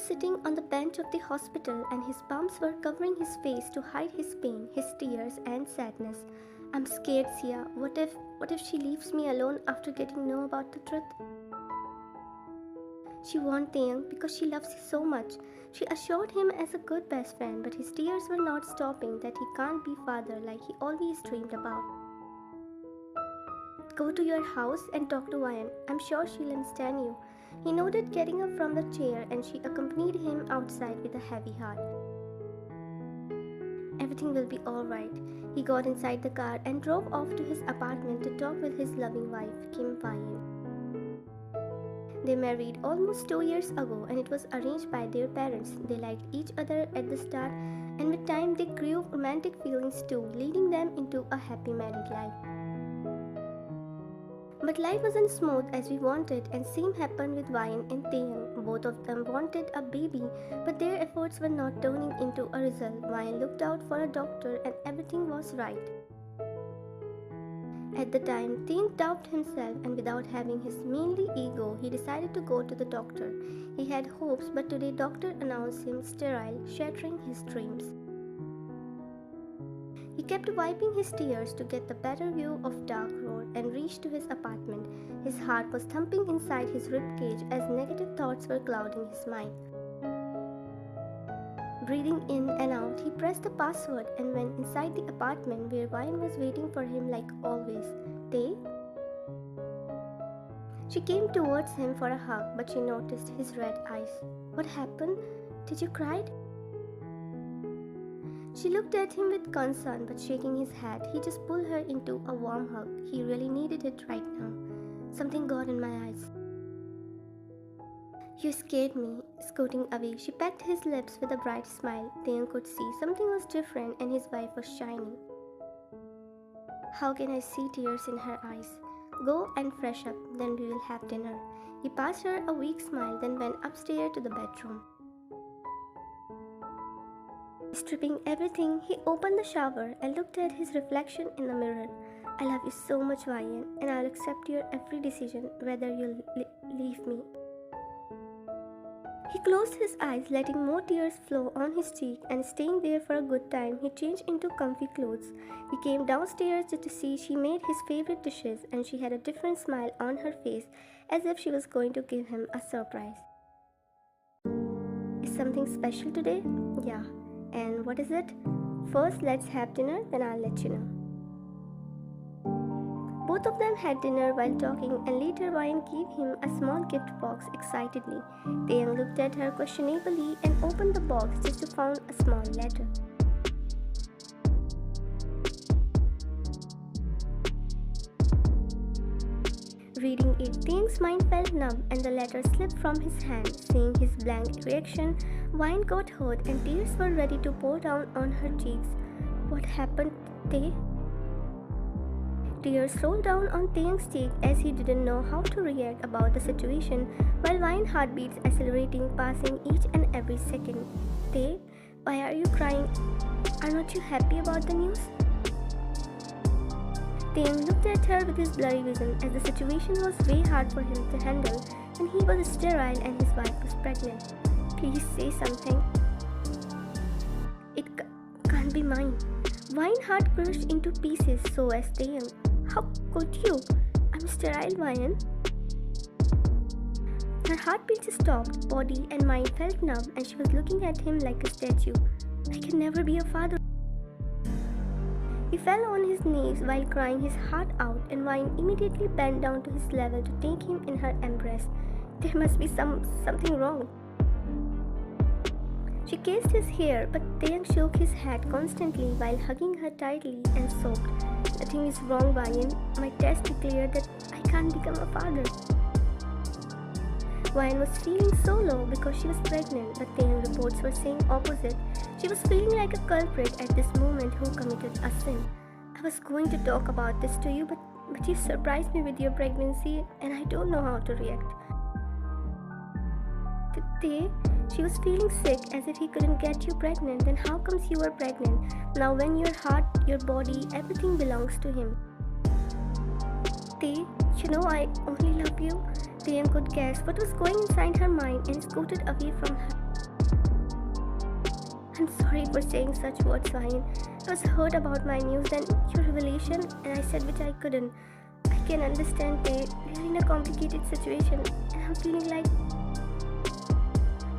was sitting on the bench of the hospital and his palms were covering his face to hide his pain, his tears and sadness. I'm scared, Sia. What if she leaves me alone after getting to know about the truth? She warned Taehyung because she loves him so much. She assured him as a good best friend, but his tears were not stopping that he can't be father like he always dreamed about. Go to your house and talk to Ryan. I'm sure she'll understand you. He nodded, getting up from the chair, and she accompanied him outside with a heavy heart. Everything will be alright. He got inside the car and drove off to his apartment to talk with his loving wife, Kim Ryan. They married almost 2 years ago and it was arranged by their parents. They liked each other at the start and with time they grew romantic feelings too, leading them into a happy married life. But life wasn't smooth as we wanted, and same happened with Ryan and Taehyung. Both of them wanted a baby, but their efforts were not turning into a result. Ryan looked out for a doctor and everything was right. At the time, Taehyung doubted himself, and without having his manly ego, he decided to go to the doctor. He had hopes, but today doctor announced him sterile, shattering his dreams. He kept wiping his tears to get the better view of dark road and reached to his apartment. His heart was thumping inside his ribcage as negative thoughts were clouding his mind. Breathing in and out, he pressed the password and went inside the apartment where Ryan was waiting for him like always. Tae? She came towards him for a hug, but she noticed his red eyes. What happened? Did you cry? She looked at him with concern, but shaking his head, he just pulled her into a warm hug. He really needed it right now. Something got in my eyes. You scared me. Scooting away, she pecked his lips with a bright smile. Taehyung could see something was different and his wife was shining. How can I see tears in her eyes? Go and fresh up, then we will have dinner. He passed her a weak smile, then went upstairs to the bedroom. Stripping everything, he opened the shower and looked at his reflection in the mirror. I love you so much, Ryan, and I'll accept your every decision, whether you'll leave me. He closed his eyes, letting more tears flow on his cheek, and staying there for a good time, he changed into comfy clothes. He came downstairs just to see she made his favorite dishes, and she had a different smile on her face, as if she was going to give him a surprise. Is something special today? Yeah. And what is it? First, let's have dinner, then I'll let you know. Both of them had dinner while talking, and later Ryan gave him a small gift box excitedly. Taehyung looked at her questionably and opened the box just to find a small letter. Reading it, Taehyung's mind felt numb and the letter slipped from his hand. Seeing his blank reaction, Ryan got hurt and tears were ready to pour down on her cheeks. What happened, Tae? Tears rolled down on Taehyung's cheek as he didn't know how to react about the situation, while Ryan's heartbeats accelerating, passing each and every second. Tae, why are you crying? Are not you happy about the news? Taehyung looked at her with his blurry vision as the situation was way hard for him to handle and he was sterile and his wife was pregnant. Please say something. It can't be mine. Ryan's heart crushed into pieces, so as Taehyung. How could you? I'm sterile, Ryan. Her heartbeat stopped, body and mind felt numb and she was looking at him like a statue. I can never be a father. He fell on his knees while crying his heart out, and Ryan immediately bent down to his level to take him in her embrace. There must be something wrong. She kissed his hair, but Taehyung shook his head constantly while hugging her tightly and sobbed. Nothing is wrong, Ryan. My test declared that I can't become a father. Ryan was feeling so low because she was pregnant, but Taehyung reports were saying opposite. She was feeling like a culprit at this moment who committed a sin. I was going to talk about this to you, but you surprised me with your pregnancy and I don't know how to react. Tae, she was feeling sick as if he couldn't get you pregnant. Then how comes you were pregnant? Now when your heart, your body, everything belongs to him. Tae, you know I only love you. Taehyung could guess what was going inside her mind and scooted away from her. I'm sorry for saying such words, Ryan. I was hurt about my news and your revelation, and I said which I couldn't. I can understand they are in a complicated situation, and I'm feeling like...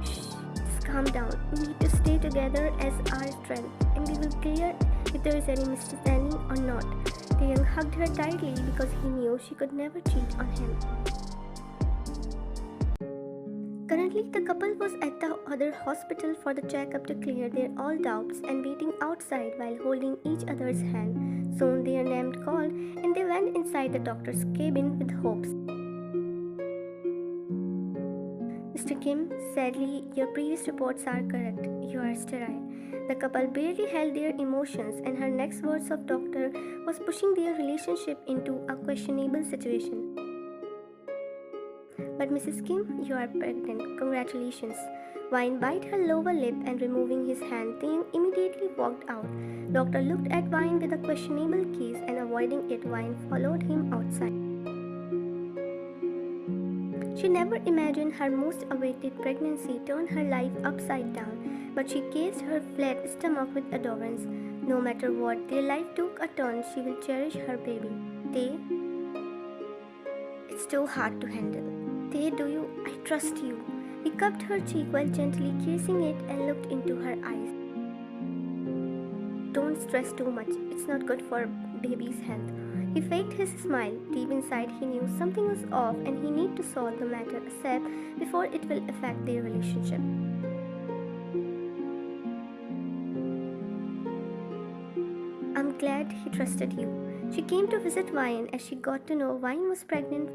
Shh, just calm down. We need to stay together as our strength, and we will clear if there is any misunderstanding or not. Taehyung hugged her tightly because he knew she could never cheat on him. Currently, the couple was at the other hospital for the checkup to clear their all doubts and waiting outside while holding each other's hand. Soon their name called and they went inside the doctor's cabin with hopes. Mr. Kim, sadly, your previous reports are correct. You are sterile. The couple barely held their emotions, and her next words of doctor was pushing their relationship into a questionable situation. But Mrs. Kim, you are pregnant. Congratulations. Wine bit her lower lip and removing his hand, Taehyung immediately walked out. Doctor looked at Wine with a questionable gaze and avoiding it, Wine followed him outside. She never imagined her most awaited pregnancy turned her life upside down, but she gazed her flat stomach with adorance. No matter what, their life took a turn, she will cherish her baby. Tae, it's too hard to handle. Tae, I trust you. He cupped her cheek while gently kissing it and looked into her eyes. Don't stress too much. It's not good for baby's health. He faked his smile. Deep inside, he knew something was off and he needed to solve the matter ASAP before it will affect their relationship. I'm glad he trusted you. She came to visit Wine as she got to know Wine was pregnant.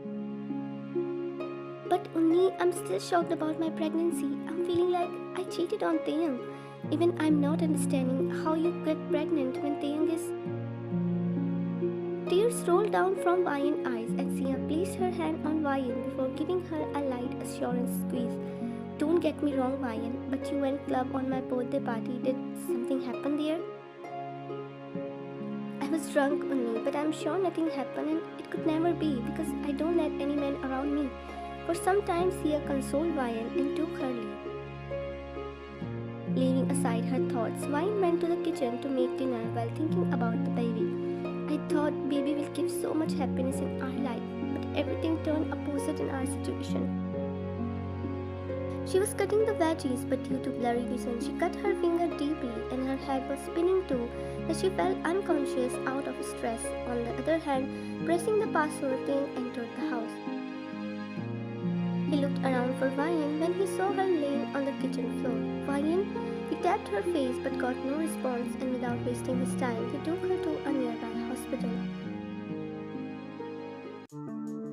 But Unni, I'm still shocked about my pregnancy. I'm feeling like I cheated on Taehyung. Even I'm not understanding how you get pregnant when Taehyung is... Tears rolled down from Wayan's eyes and Sia placed her hand on Wayan before giving her a light assurance squeeze. Don't get me wrong, Wayan, but you went club on my birthday party. Did something happen there? I was drunk, Unni, but I'm sure nothing happened and it could never be because I don't let any man around me. For some time, Sia consoled Wayan and took her leave. Leaving aside her thoughts, Wayan went to the kitchen to make dinner while thinking about the baby. I thought baby will give so much happiness in our life, but everything turned opposite in our situation. She was cutting the veggies, but due to blurry vision, she cut her finger deeply and her head was spinning too as she fell unconscious out of stress. On the other hand, pressing the password, Taehyung entered the house. He looked around for Wayan when he saw her laying on the kitchen floor. Wayan, he tapped her face but got no response and without wasting his time, he took her to a nearby hospital.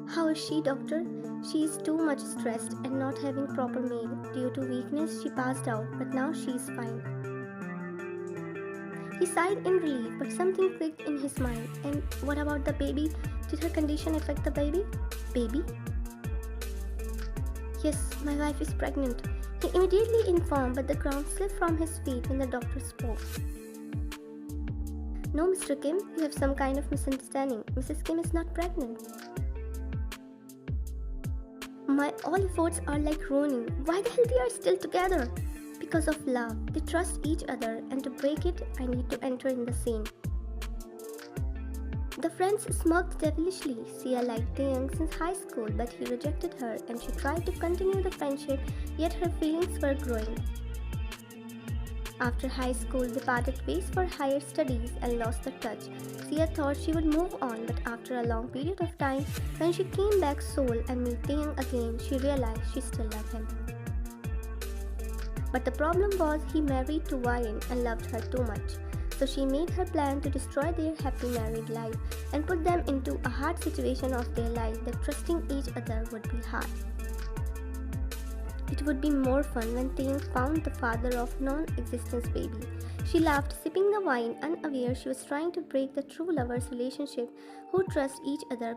How is she, doctor? She is too much stressed and not having proper meal. Due to weakness, she passed out, but now she is fine. He sighed in relief, but something clicked in his mind. And what about the baby? Did her condition affect the baby? Baby? Yes, my wife is pregnant. He immediately informed, but the ground slipped from his feet when the doctor spoke. No, Mr. Kim, you have some kind of misunderstanding. Mrs. Kim is not pregnant. My all efforts are like ruining. Why the hell they are still together? Because of love. They trust each other, and to break it, I need to enter in the scene. The friends smirked devilishly. Sia liked Taehyung since high school, but he rejected her and she tried to continue the friendship, yet her feelings were growing. After high school, they parted ways for higher studies and lost the touch. Sia thought she would move on, but after a long period of time, when she came back Seoul and met Taehyung again, she realized she still loved him. But the problem was he married to Wayan and loved her too much. So she made her plan to destroy their happy married life and put them into a hard situation of their life that trusting each other would be hard. It would be more fun when Taehyung found the father of non-existence baby. She laughed, sipping the wine, unaware she was trying to break the true lovers' relationship who trust each other.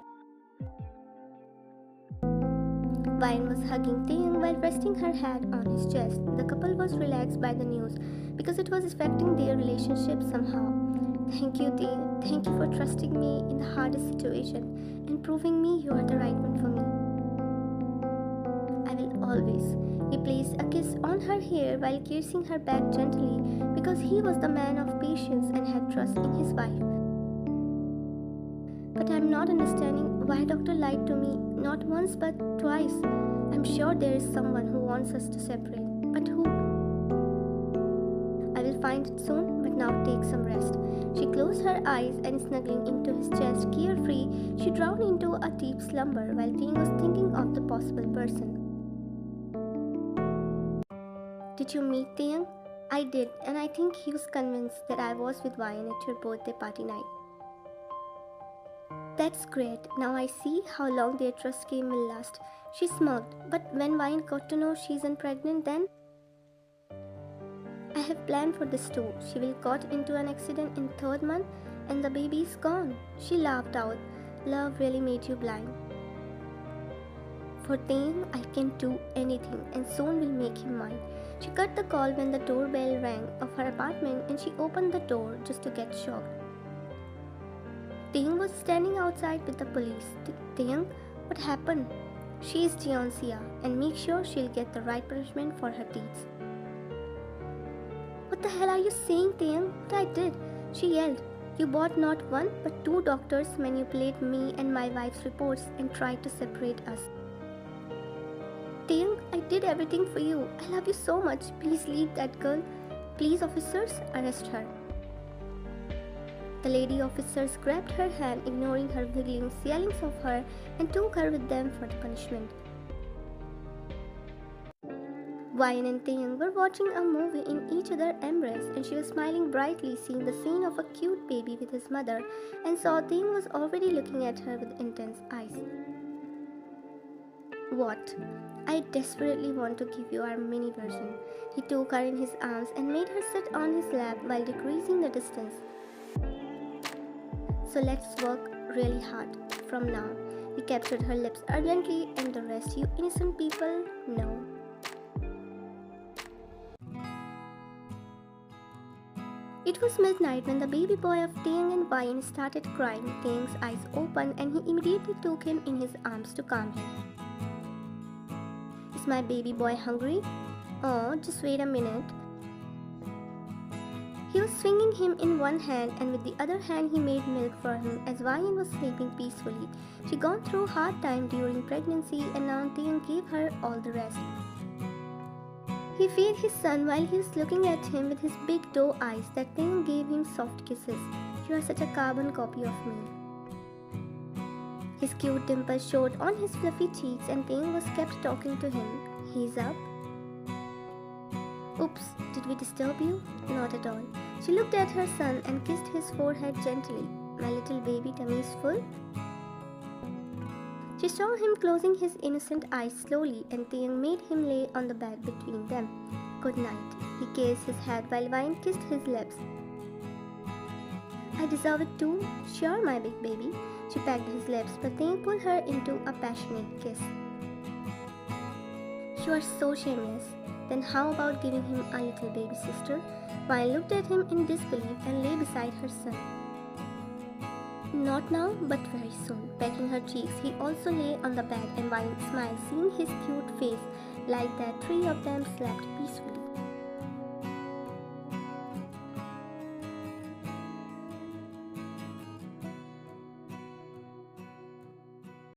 Wine was hugging Taehyung while resting her head on his chest. The couple was relaxed by the news because it was affecting their relationship somehow. Thank you, Tae. Thank you for trusting me in the hardest situation and proving me you are the right one for me. I will always. He placed a kiss on her hair while kissing her back gently because he was the man of patience and had trust in his wife. But I'm not understanding why Doctor lied to me, not once but twice. I'm sure there is someone who wants us to separate, but who? I will find it soon, but now take some rest. She closed her eyes and snuggling into his chest carefree, she drowned into a deep slumber while Taehyung was thinking of the possible person. Did you meet Taehyung? I did, and I think he was convinced that I was with Wyan at your birthday party night. That's great. Now I see how long their trust game will last. She smirked, but when Wyan got to know she's pregnant, then I have planned for this too. She will got into an accident in 3rd month and the baby is gone. She laughed out. Love really made you blind. For Taehyung, I can do anything and soon will make him mine. She cut the call when the doorbell rang of her apartment and she opened the door just to get shocked. Taehyung was standing outside with the police. Taehyung, what happened? She is Jeonsia and make sure she'll get the right punishment for her deeds. What the hell are you saying, Taehyung? What I did? She yelled. You bought not one but 2 doctors, manipulate me and my wife's reports and tried to separate us. Taehyung, I did everything for you. I love you so much. Please leave that girl. Please, officers, arrest her. The lady officers grabbed her hand, ignoring her wiggling yellings of her, and took her with them for the punishment. Wyan and Taehyung were watching a movie in each other's embrace, and she was smiling brightly, seeing the scene of a cute baby with his mother, and saw Taehyung was already looking at her with intense eyes. What? I desperately want to give you our mini version. He took her in his arms and made her sit on his lap while decreasing the distance. So let's work really hard. From now, he captured her lips urgently, and the rest you innocent people know. It was midnight when the baby boy of Taehyung and Wyan started crying. Taehyung's eyes opened and he immediately took him in his arms to calm him. Is my baby boy hungry? Oh, just wait a minute. He was swinging him in one hand and with the other hand he made milk for him as Wyan was sleeping peacefully. She gone through a hard time during pregnancy and now Taehyung gave her all the rest. He fed his son while he was looking at him with his big doe eyes that Taehyung gave him soft kisses. You are such a carbon copy of me. His cute dimples showed on his fluffy cheeks and Taehyung was kept talking to him. He's up. Oops, did we disturb you? Not at all. She looked at her son and kissed his forehead gently. My little baby tummy is full. She saw him closing his innocent eyes slowly and Taehyung made him lay on the bed between them. Good night. He kissed his head while Wyan kissed his lips. I deserve it too. Sure, my big baby. She pecked his lips, but Taehyung pulled her into a passionate kiss. You are so shameless. Then how about giving him a little baby sister? Wyan looked at him in disbelief and lay beside her son. Not now, but very soon. Pecking her cheeks, he also lay on the bed and Wyan smiled, seeing his cute face. Like that, 3 of them slept peacefully.